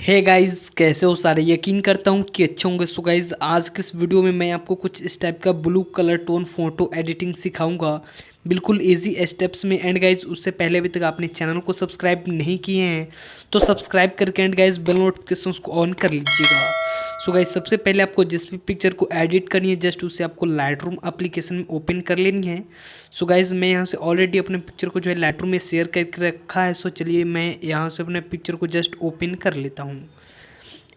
Hey guys, कैसे हो सारे। यकीन करता हूँ कि अच्छे होंगे। सो गाइस, आज के इस वीडियो में मैं आपको कुछ इस टाइप का blue colour tone photo editing सिखाऊंगा, बिल्कुल इजी स्टेप्स में। एंड गाइस, उससे पहले अभी तक आपने चैनल को सब्सक्राइब नहीं किए हैं तो सब्सक्राइब करके एंड गाइस बेल नोटिफिकेशंस को ऑन कर लीजिएगा। सो गाइस, सबसे पहले आपको जिस भी पिक्चर को एडिट करनी है जस्ट उसे आपको लाइटरूम एप्लीकेशन में ओपन कर लेनी है। सो गाइस, मैं यहाँ से ऑलरेडी अपने पिक्चर को जो है लाइटरूम में शेयर करके रखा है। सो चलिए मैं यहाँ से अपने पिक्चर को जस्ट ओपन कर लेता हूँ।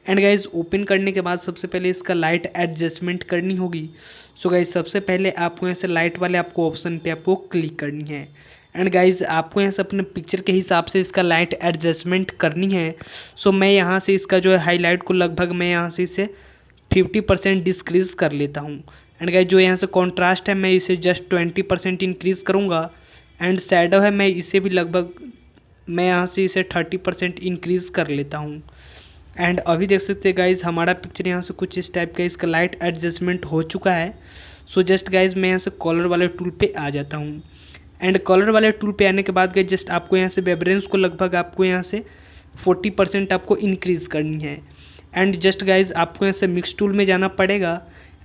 एंड गाइज, ओपन करने के बाद सबसे पहले इसका लाइट एडजस्टमेंट करनी होगी। सो गाइज, सबसे पहले आपको यहाँ से लाइट वाले आपको ऑप्शन पे आपको क्लिक करनी है। एंड गाइज, आपको यहाँ से अपने पिक्चर के हिसाब से इसका लाइट एडजस्टमेंट करनी है। सो मैं यहाँ से इसका जो है हाईलाइट को लगभग मैं यहाँ से इसे 50% डिस्क्रीज़ कर लेता हूँ। एंड गाइज, जो यहाँ से कॉन्ट्रास्ट है मैं इसे जस्ट 20% इंक्रीज़ करूँगा। एंड शैडो है मैं इसे भी लगभग मैं यहाँ से इसे 30% इंक्रीज़ कर लेता हूँ। एंड अभी देख सकते हैं गाइज़, हमारा पिक्चर यहाँ से कुछ इस टाइप का इसका लाइट एडजस्टमेंट हो चुका है। सो जस्ट गाइज़, मैं यहाँ से कलर वाले टूल पे आ जाता हूँ। एंड कलर वाले टूल पे आने के बाद गाइज जस्ट आपको यहाँ से वाइब्रेंस को लगभग आपको यहाँ से 40% आपको इंक्रीज़ करनी है। एंड जस्ट गाइज़, आपको यहाँ से मिक्स टूल में जाना पड़ेगा।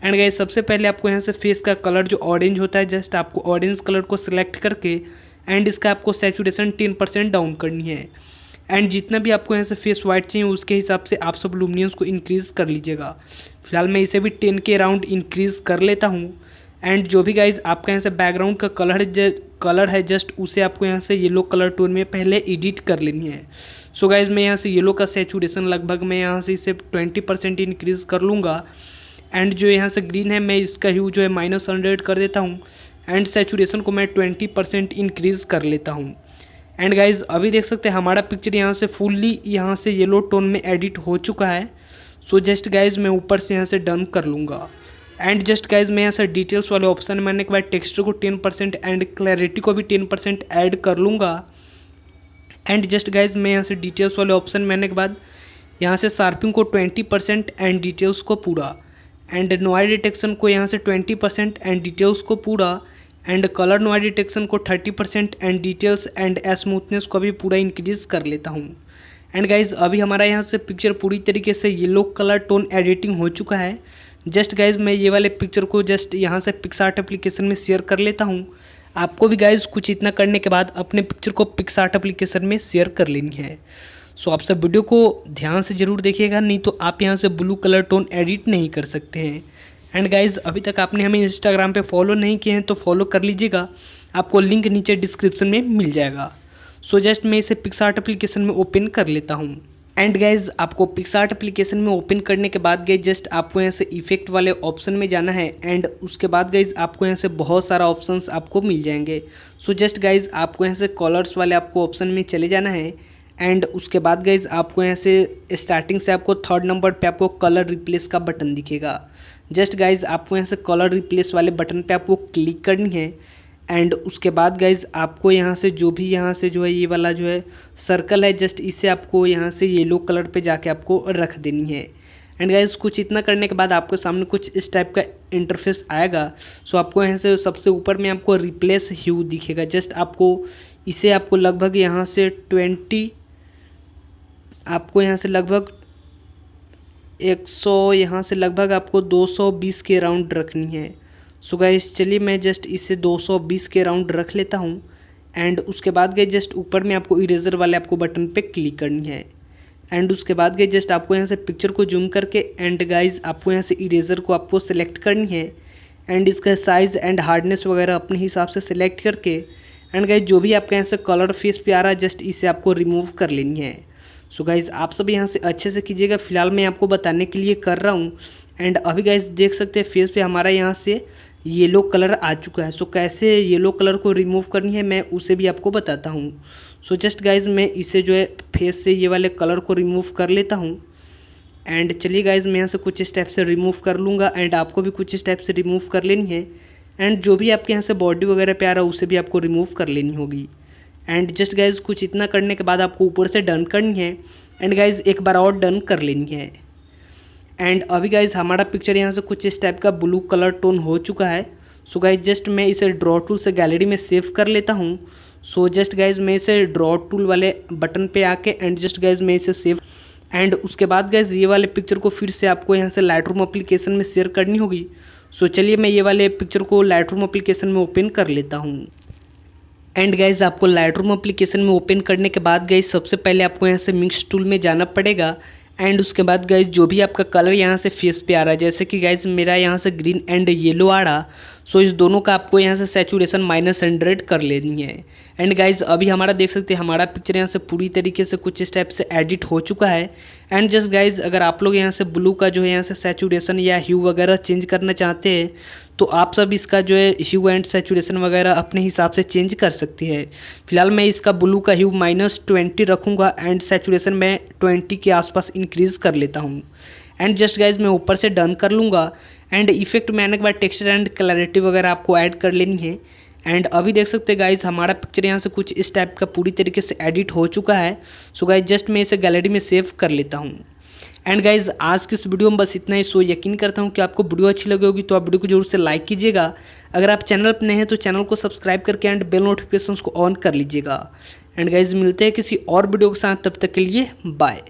एंड गाइज, सबसे पहले आपको यहाँ से फेस का कलर जो ऑरेंज होता है जस्ट आपको ऑरेंज कलर को सिलेक्ट करके एंड इसका आपको सैचुरेशन 10% डाउन करनी है। एंड जितना भी आपको यहाँ से फेस वाइट चाहिए उसके हिसाब से आप सब लुमिनियंस को इंक्रीज़ कर लीजिएगा। फिलहाल मैं इसे भी 10 के अराउंड इंक्रीज़ कर लेता हूँ। एंड जो भी गाइज आपका यहाँ से बैकग्राउंड का कलर है जस्ट उसे आपको यहाँ से येलो कलर टोन में पहले एडिट कर लेनी है। सो गाइज, मैं यहाँ से येलो का सैचुरेशन लगभग मैं यहाँ से इसे 20% इंक्रीज़ कर लूँगा। एंड जो यहाँ से ग्रीन है मैं इसका ह्यू जो है -100 कर देता हूँ। एंड सैचुरेशन को मैं 20% इंक्रीज़ कर लेता हूँ। एंड गाइज, अभी देख सकते हैं हमारा पिक्चर यहाँ से फुल्ली यहाँ से येलो टोन में एडिट हो चुका है। सो जस्ट गाइज, मैं ऊपर से यहाँ से डन कर लूँगा। एंड जस्ट गाइज, मैं यहाँ से डिटेल्स वाले ऑप्शन में आने के बाद टेक्सचर को 10% एंड क्लैरिटी को भी 10% ऐड कर लूँगा। एंड जस्ट गाइज, मैं यहाँ से डिटेल्स वाले ऑप्शन में आने के बाद यहाँ से शार्पिंग को 20% एंड डिटेल्स को पूरा, एंड नॉइज डिटेक्शन को यहाँ से 20% एंड डिटेल्स को पूरा, एंड कलर नॉइज डिटेक्शन को 30% एंड डिटेल्स एंड स्मूथनेस को भी पूरा इंक्रीज़ कर लेता हूँ। एंड गाइज, अभी हमारा यहाँ से पिक्चर पूरी तरीके से येलो कलर टोन एडिटिंग हो चुका है। जस्ट गाइज, मैं ये वाले पिक्चर को जस्ट यहाँ से पिक्सआर्ट एप्लीकेशन में शेयर कर लेता हूँ। आपको भी गाइज कुछ इतना करने के बाद अपने पिक्चर को पिक्सआर्ट एप्लीकेशन में शेयर कर लेनी है। सो आप सब वीडियो को ध्यान से ज़रूर देखिएगा, नहीं तो आप यहाँ से ब्लू कलर टोन एडिट नहीं कर सकते हैं। एंड गाइज़, अभी तक आपने हमें इंस्टाग्राम पे फॉलो नहीं किए हैं तो फॉलो कर लीजिएगा, आपको लिंक नीचे डिस्क्रिप्शन में मिल जाएगा। सो जस्ट मैं इसे पिक्सआर्ट एप्लीकेशन में ओपन कर लेता हूँ। एंड गाइज़, आपको पिक्सआर्ट एप्लीकेशन में ओपन करने के बाद गाइज जस्ट आपको यहाँ से इफेक्ट वाले ऑप्शन में जाना है। एंड उसके बाद गाइज आपको यहाँ से बहुत सारा ऑप्शंस आपको मिल जाएंगे। सो जस्ट गाइज, आपको यहाँ से कलर्स वाले आपको ऑप्शन में चले जाना है। एंड उसके बाद गाइज आपको यहाँ से स्टार्टिंग से आपको 3rd नंबर पे आपको कलर रिप्लेस का बटन दिखेगा। जस्ट गाइज, आपको यहाँ से कलर रिप्लेस वाले बटन पे आपको क्लिक करनी है। एंड उसके बाद गाइज आपको यहाँ से जो भी यहाँ से जो है ये वाला जो है सर्कल है जस्ट इसे आपको यहाँ से येलो कलर पे जाके आपको रख देनी है। एंड गाइज, कुछ इतना करने के बाद आपके सामने कुछ इस टाइप का इंटरफेस आएगा। सो आपको यहाँ से सबसे ऊपर में आपको रिप्लेस ह्यू दिखेगा। जस्ट आपको इसे आपको लगभग यहाँ से 20 आपको यहाँ से लगभग 100 यहाँ से लगभग आपको 220 के राउंड रखनी है। सो गाइस, चलिए मैं जस्ट इसे 220 के राउंड रख लेता हूँ। एंड उसके बाद गए जस्ट ऊपर में आपको इरेजर वाले आपको बटन पे क्लिक करनी है। एंड उसके बाद गए जस्ट आपको यहाँ से पिक्चर को जूम करके एंड गाइज आपको यहाँ से इरेजर को आपको सेलेक्ट करनी है। एंड इसका साइज़ एंड हार्डनेस वगैरह अपने हिसाब से सिलेक्ट करके एंड गाइज जो भी आपके यहाँ से कलर फेस पे आ रहा है जस्ट इसे आपको रिमूव कर लेनी है। सो गाइज़, आप सब यहाँ से अच्छे से कीजिएगा, फिलहाल मैं आपको बताने के लिए कर रहा हूँ। एंड अभी गाइज़ देख सकते हैं फेस पे हमारा यहाँ से येलो कलर आ चुका है। सो कैसे येलो कलर को रिमूव करनी है मैं उसे भी आपको बताता हूँ। सो जस्ट गाइज़, मैं इसे जो है फेस से ये वाले कलर को रिमूव कर लेता हूँ। एंड चलिए गाइज़, मैं यहाँ से कुछ इस टाइप से रिमूव कर लूँगा। एंड आपको भी कुछ इस टाइप से रिमूव कर लेनी है। एंड जो भी आपके यहाँ से बॉडी वगैरह पे आ रहा है उसे भी आपको रिमूव कर लेनी होगी। एंड जस्ट गाइज़, कुछ इतना करने के बाद आपको ऊपर से डन करनी है। एंड गाइज़, एक बार और डन कर लेनी है। एंड अभी गाइज़ हमारा पिक्चर यहाँ से कुछ इस टाइप का ब्लू कलर टोन हो चुका है। सो गाइज़, जस्ट मैं इसे ड्रॉ टूल से गैलरी में सेव कर लेता हूँ। सो जस्ट गाइज़, मैं इसे ड्रॉ टूल वाले बटन पे आके एंड जस्ट गाइज़ मैं इसे सेव एंड उसके बाद गाइज ये वाले पिक्चर को फिर से आपको यहाँ से लाइटरूम एप्लीकेशन में शेयर करनी होगी। सो चलिए मैं ये वाले पिक्चर को लाइटरूम एप्लीकेशन में ओपन कर लेता हूँ। एंड गाइज आपको लाइटरूम एप्लीकेशन में ओपन करने के बाद गाइज सबसे पहले आपको यहाँ से मिक्स टूल में जाना पड़ेगा। एंड उसके बाद गाइज जो भी आपका कलर यहाँ से फेस पे आ रहा है, जैसे कि गाइज मेरा यहाँ से ग्रीन एंड येलो आ रहा, सो इस दोनों का आपको यहाँ से सैचुरेशन -100 कर लेनी है। एंड गाइज अभी हमारा देख सकते हैं हमारा पिक्चर यहाँ से पूरी तरीके से कुछ इस टाइप से एडिट हो चुका है। एंड जस्ट गाइज अगर आप लोग यहाँ से ब्लू का जो है यहाँ से सैचुरेशन या ह्यू वगैरह चेंज करना चाहते हैं तो आप सब इसका जो है ह्यू एंड सैचुरेशन वगैरह अपने हिसाब से चेंज कर सकते हैं। फिलहाल मैं इसका ब्लू का ह्यू -20 रखूँगा एंड सैचुरेशन मैं 20 के आसपास इंक्रीज़ कर लेता हूँ। एंड जस्ट गाइज मैं ऊपर से डन कर लूँगा। एंड इफेक्ट में आने के बाद टेक्सचर एंड क्लैरिटी वगैरह आपको ऐड कर लेनी है। एंड अभी देख सकते हैं गाइज हमारा पिक्चर यहाँ से कुछ इस टाइप का पूरी तरीके से एडिट हो चुका है। सो गाइज जस्ट मैं इसे गैलरी में सेव कर लेता हूँ। एंड गाइज आज की इस वीडियो में बस इतना ही। सो यकीन करता हूँ कि आपको वीडियो अच्छी लगी होगी, तो आप वीडियो को जरूर से लाइक कीजिएगा। अगर आप चैनल पर नए हैं तो चैनल को सब्सक्राइब करके एंड बेल नोटिफिकेशंस को ऑन कर लीजिएगा। एंड गाइज मिलते हैं किसी और वीडियो के साथ, तब तक के लिए बाय।